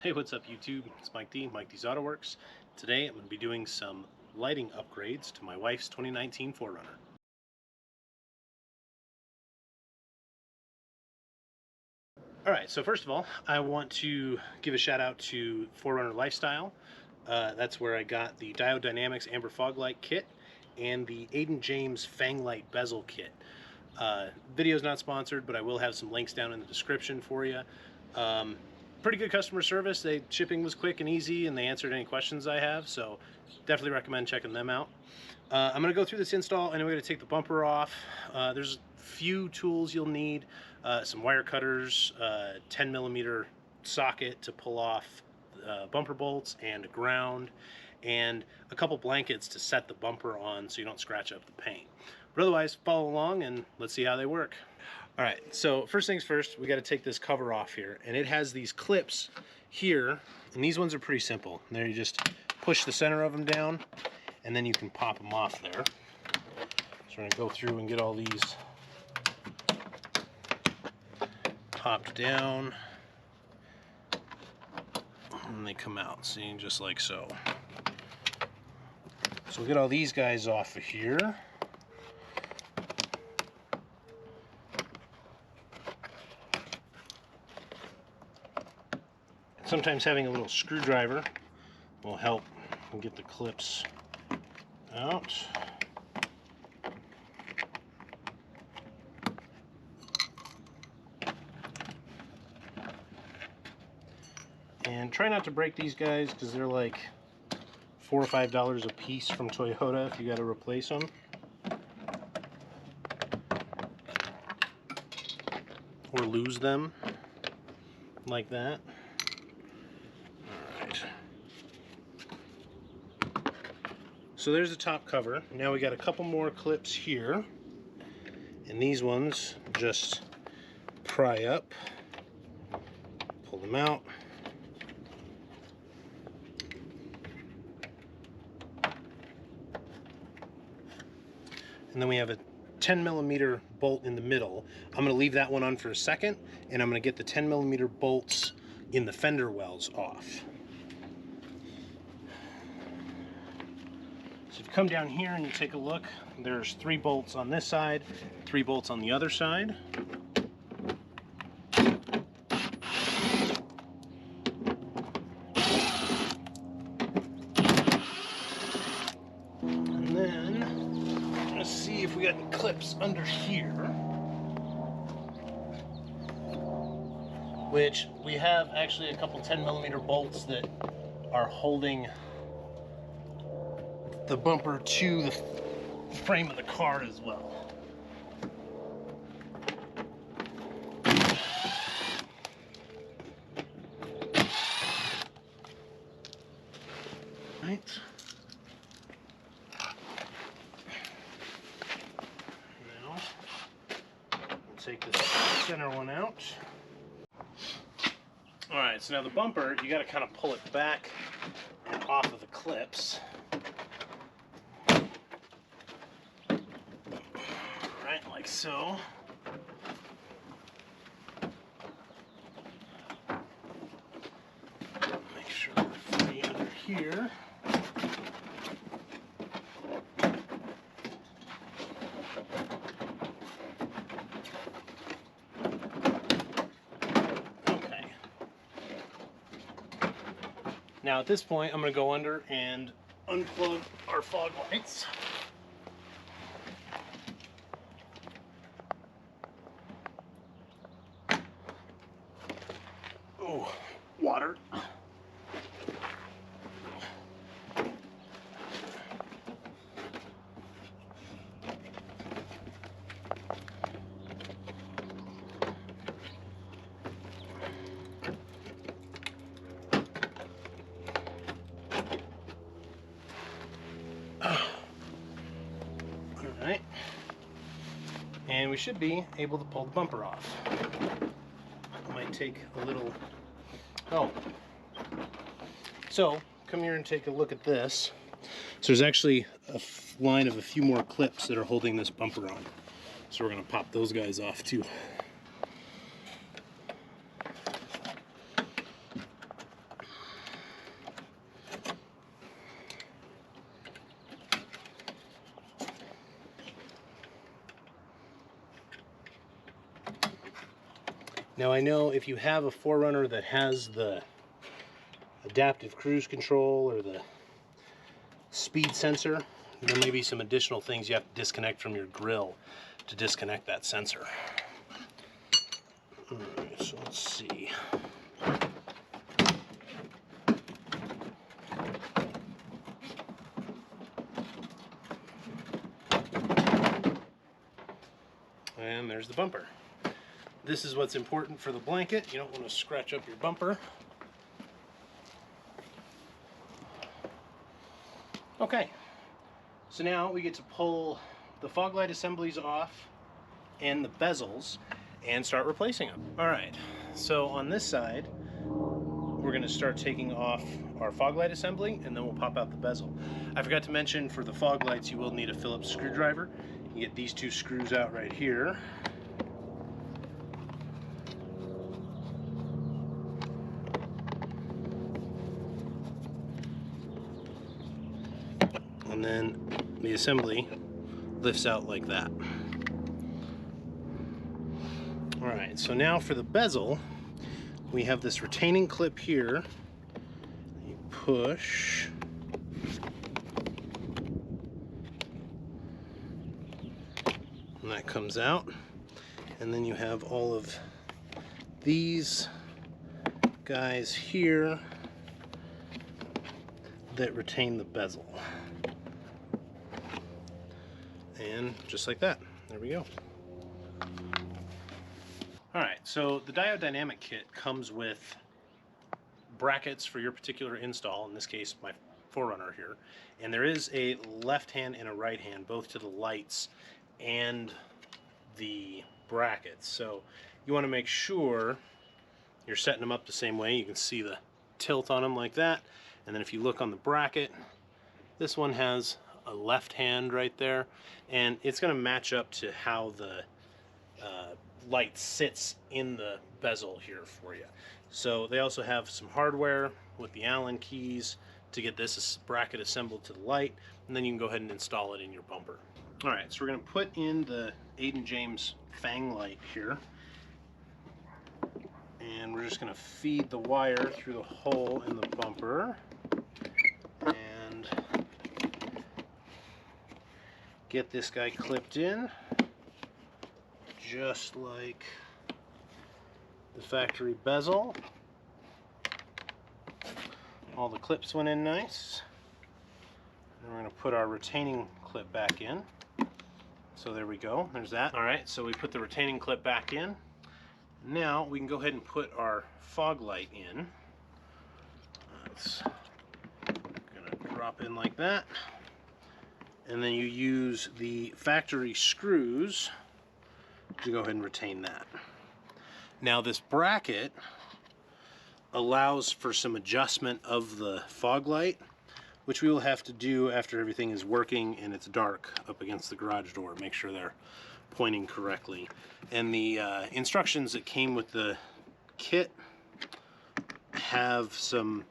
Hey, what's up YouTube? It's Mike D's Autowerks. Today I'm going to be doing some lighting upgrades to my wife's 2019 4Runner. Alright, so first of all, I want to give a shout out to 4Runner Lifestyle. That's where I got the Diode Dynamics Amber Fog Light kit and the Aiden James Fang Light Bezel kit. Video's not sponsored, but I will have some links down in the description for you. Pretty good customer service. Shipping was quick and easy, and they answered any questions I have, so definitely recommend checking them out. I'm going to go through this install, and we're going to take the bumper off. There's a few tools you'll need, some wire cutters, 10mm socket to pull off bumper bolts and ground, and a couple blankets to set the bumper on so you don't scratch up the paint. But otherwise, follow along and let's see how they work. All right, so first things first, we got to take this cover off here, and it has these clips here, and these ones are pretty simple. There, you just push the center of them down, and then you can pop them off there. So we're gonna go through and get all these popped down, and they come out, see, just like so. So we'll get all these guys off of here. Sometimes having a little screwdriver will help get the clips out. And try not to break these guys because they're like $4 or $5 a piece from Toyota if you got to replace them. Or lose them like that. So there's the top cover. Now we got a couple more clips here, and these ones just pry up, pull them out, and then we have a 10mm bolt in the middle. I'm going to leave that one on for a second, and I'm going to get the 10mm bolts in the fender wells off. So if you come down here and you take a look, there's 3 bolts on this side, 3 bolts on the other side. And then, let's see if we got any clips under here. Which we have actually a couple 10mm bolts that are holding the bumper to the frame of the car as well. Right. Now, we'll take this center one out. Alright, so now the bumper, you got to kind of pull it back and off of the clips. Like so. Make sure we're free under here. Okay. Now at this point, I'm going to go under and unplug our fog lights. Oh, water. All right. And we should be able to pull the bumper off. It might take a little. Oh, so come here and take a look at this. So there's actually a line of a few more clips that are holding this bumper on. So we're going to pop those guys off too. Now I know if you have a 4Runner that has the adaptive cruise control or the speed sensor, there may be some additional things you have to disconnect from your grill to disconnect that sensor. Alright, so let's see. And there's the bumper. This is what's important for the blanket. You don't want to scratch up your bumper. Okay, so now we get to pull the fog light assemblies off and the bezels and start replacing them. All right, so on this side, we're going to start taking off our fog light assembly, and then we'll pop out the bezel. I forgot to mention, for the fog lights, you will need a Phillips screwdriver. You get these two screws out right here. And then the assembly lifts out like that. All right, so now for the bezel, we have this retaining clip here. You push. And that comes out. And then you have all of these guys here that retain the bezel. And just like that, there we go. Alright, so the diode dynamic kit comes with brackets for your particular install, in this case my 4Runner here, and there is a left hand and a right hand, both to the lights and the brackets. So you want to make sure you're setting them up the same way. You can see the tilt on them like that, and then if you look on the bracket, this one has a left hand right there, and it's going to match up to how the light sits in the bezel here for you. So they also have some hardware with the Allen keys to get this bracket assembled to the light, and then you can go ahead and install it in your bumper. Alright, so we're going to put in the Aiden James Fang light here, and we're just going to feed the wire through the hole in the bumper and get this guy clipped in just like the factory bezel. All the clips went in nice. And we're going to put our retaining clip back in. So there we go, there's that. Alright, so we put the retaining clip back in. Now we can go ahead and put our fog light in. It's going to drop in like that. And then you use the factory screws to go ahead and retain that. Now this bracket allows for some adjustment of the fog light, which we will have to do after everything is working and it's dark up against the garage door. Make sure they're pointing correctly. And the instructions that came with the kit have some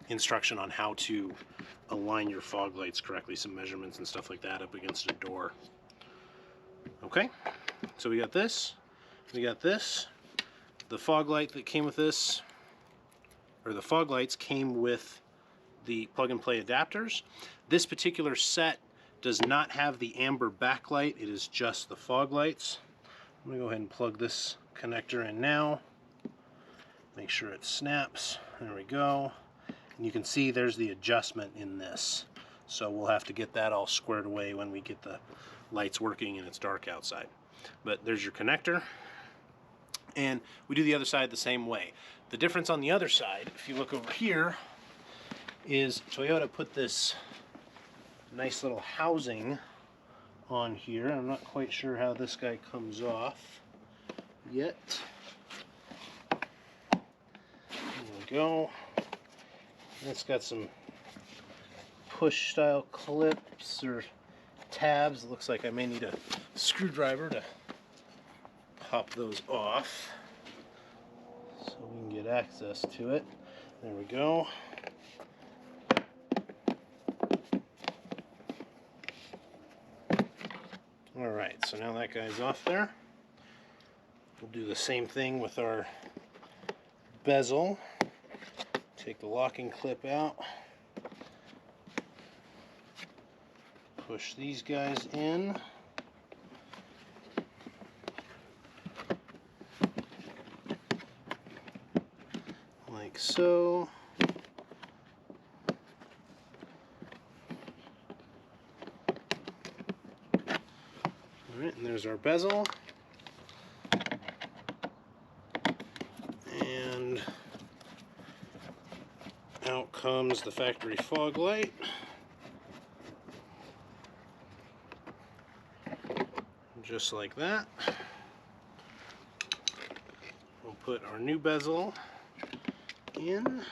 instruction on how to align your fog lights correctly, some measurements and stuff like that up against a door. Okay, so we got this, the fog light that came with this, or the fog lights came with the plug and play adapters. This particular set does not have the amber backlight, it is just the fog lights. I'm going to go ahead and plug this connector in now, make sure it snaps, there we go. And you can see there's the adjustment in this. So we'll have to get that all squared away when we get the lights working and it's dark outside. But there's your connector. And we do the other side the same way. The difference on the other side, if you look over here, is Toyota put this nice little housing on here. I'm not quite sure how this guy comes off yet. There we go. It's got some push style clips or tabs. It looks like I may need a screwdriver to pop those off so we can get access to it. There we go. Alright, so now that guy's off there. We'll do the same thing with our bezel. Take the locking clip out. Push these guys in. Like so. Alright, and there's our bezel. And out comes the factory fog light. Just like that. We'll put our new bezel in.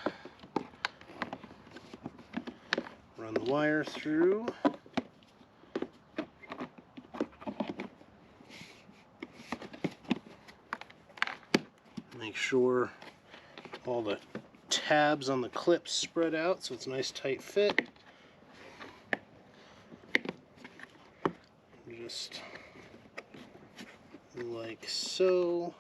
Run the wire through. Make sure all the tabs on the clips spread out so it's a nice tight fit. Just like so.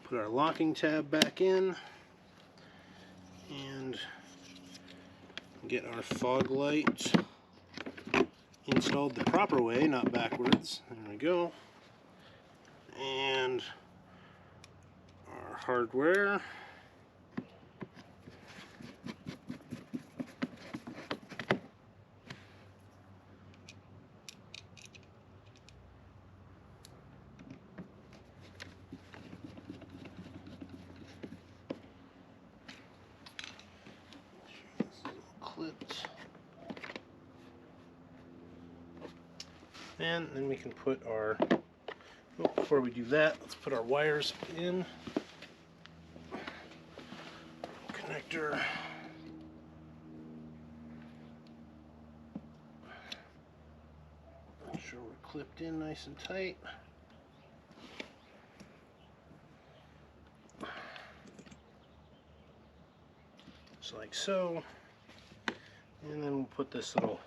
Put our locking tab back in and get our fog light installed the proper way, not backwards. There we go. And our hardware. Clipped. And then we can put our, before we do that, let's put our wires in. Connector. Make sure we're clipped in nice and tight. Just like so. And then we'll put this little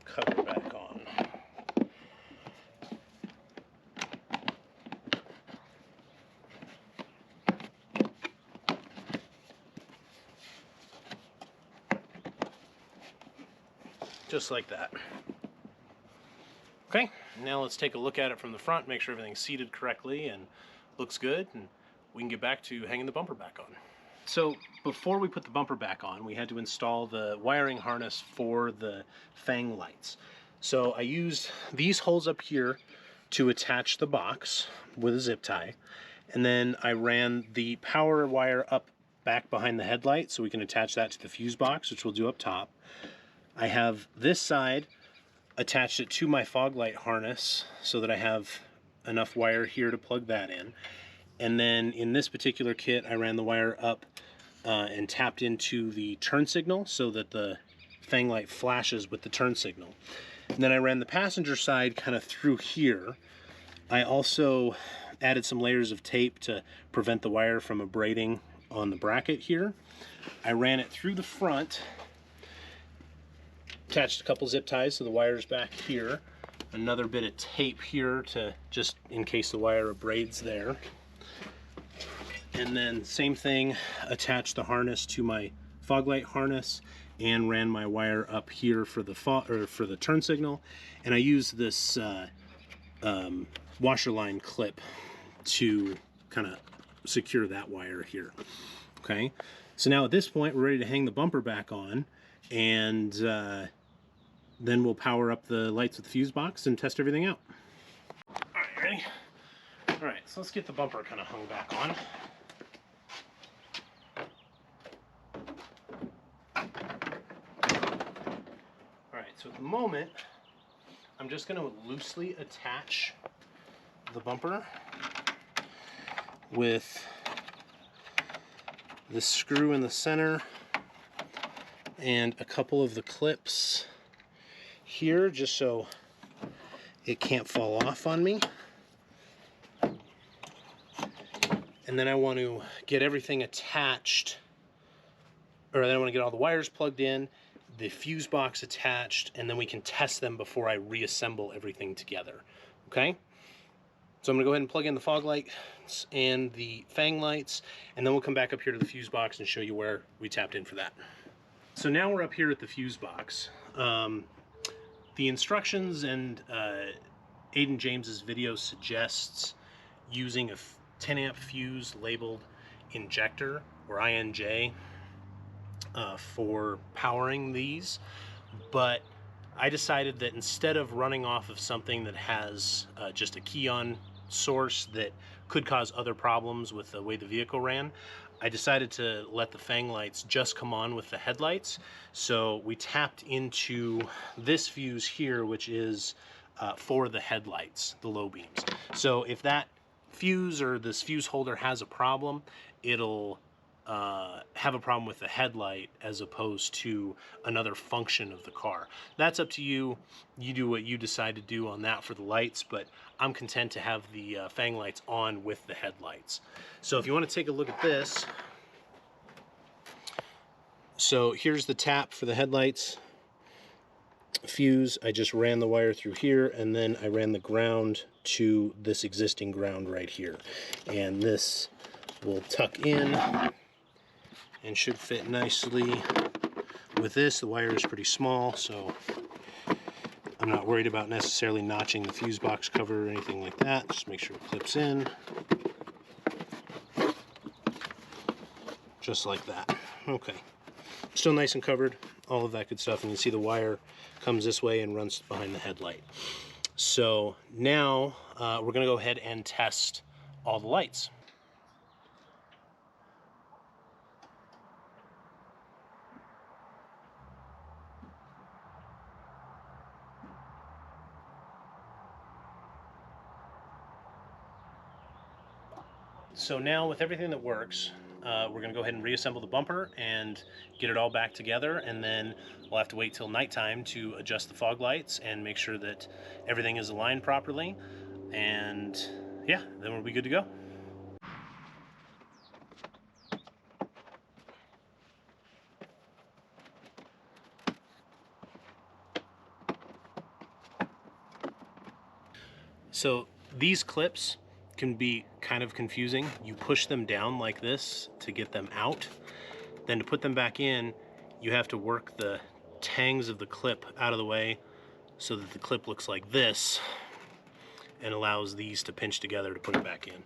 cover back on. Just like that. Okay, now let's take a look at it from the front, make sure everything's seated correctly and looks good, and we can get back to hanging the bumper back on. So before we put the bumper back on, we had to install the wiring harness for the Fang lights. So I used these holes up here to attach the box with a zip tie, and then I ran the power wire up back behind the headlight so we can attach that to the fuse box, which we'll do up top. I have this side attached it to my fog light harness so that I have enough wire here to plug that in. And then in this particular kit, I ran the wire up and tapped into the turn signal so that the Fang light flashes with the turn signal. And then I ran the passenger side kind of through here. I also added some layers of tape to prevent the wire from abrading on the bracket here. I ran it through the front, attached a couple zip ties so the wire's back here. Another bit of tape here to just in case the wire abrades there. And then same thing, attached the harness to my fog light harness and ran my wire up here for the turn signal. And I used this washer line clip to kind of secure that wire here. Okay, so now at this point we're ready to hang the bumper back on, and then we'll power up the lights with the fuse box and test everything out. All right, ready? All right, so let's get the bumper kind of hung back on. All right, so at the moment, I'm just going to loosely attach the bumper with the screw in the center and a couple of the clips here just so it can't fall off on me. And then I want to get everything attached, or then I want to get all the wires plugged in, the fuse box attached, and then we can test them before I reassemble everything together. Okay? So I'm going to go ahead and plug in the fog lights and the fang lights, and then we'll come back up here to the fuse box and show you where we tapped in for that. So now we're up here at the fuse box. The instructions and Aiden James's video suggests using a 10 amp fuse labeled injector or INJ for powering these, but I decided that instead of running off of something that has just a key-on source that could cause other problems with the way the vehicle ran, I decided to let the fang lights just come on with the headlights. So we tapped into this fuse here, which is for the headlights, the low beams. So if that fuse or this fuse holder has a problem, it'll have a problem with the headlight as opposed to another function of the car. That's up to you. You do what you decide to do on that for the lights, but I'm content to have the fang lights on with the headlights. So if you want to take a look at this, so here's the tap for the headlights fuse. I just ran the wire through here, and then I ran the ground to this existing ground right here, and this will tuck in and should fit nicely with this. The wire is pretty small, so I'm not worried about necessarily notching the fuse box cover or anything like that. Just make sure it clips in. Just like that. Okay. Still nice and covered, all of that good stuff. And you see the wire comes this way and runs behind the headlight. So now we're going to go ahead and test all the lights. So now with everything that works, we're going to go ahead and reassemble the bumper and get it all back together, and then we'll have to wait till nighttime to adjust the fog lights and make sure that everything is aligned properly, and yeah, then we'll be good to go. So these clips can be kind of confusing. You push them down like this to get them out. Then to put them back in, you have to work the tangs of the clip out of the way so that the clip looks like this and allows these to pinch together to put it back in.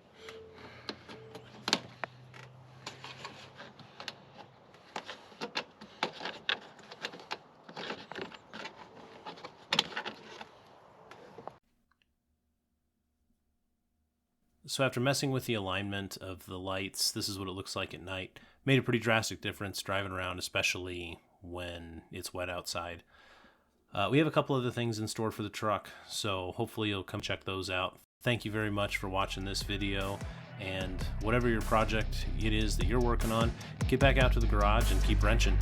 So after messing with the alignment of the lights, this is what it looks like at night. Made a pretty drastic difference driving around, especially when it's wet outside. We have a couple other things in store for the truck, so hopefully you'll come check those out. Thank you very much for watching this video, and whatever your project it is that you're working on, get back out to the garage and keep wrenching.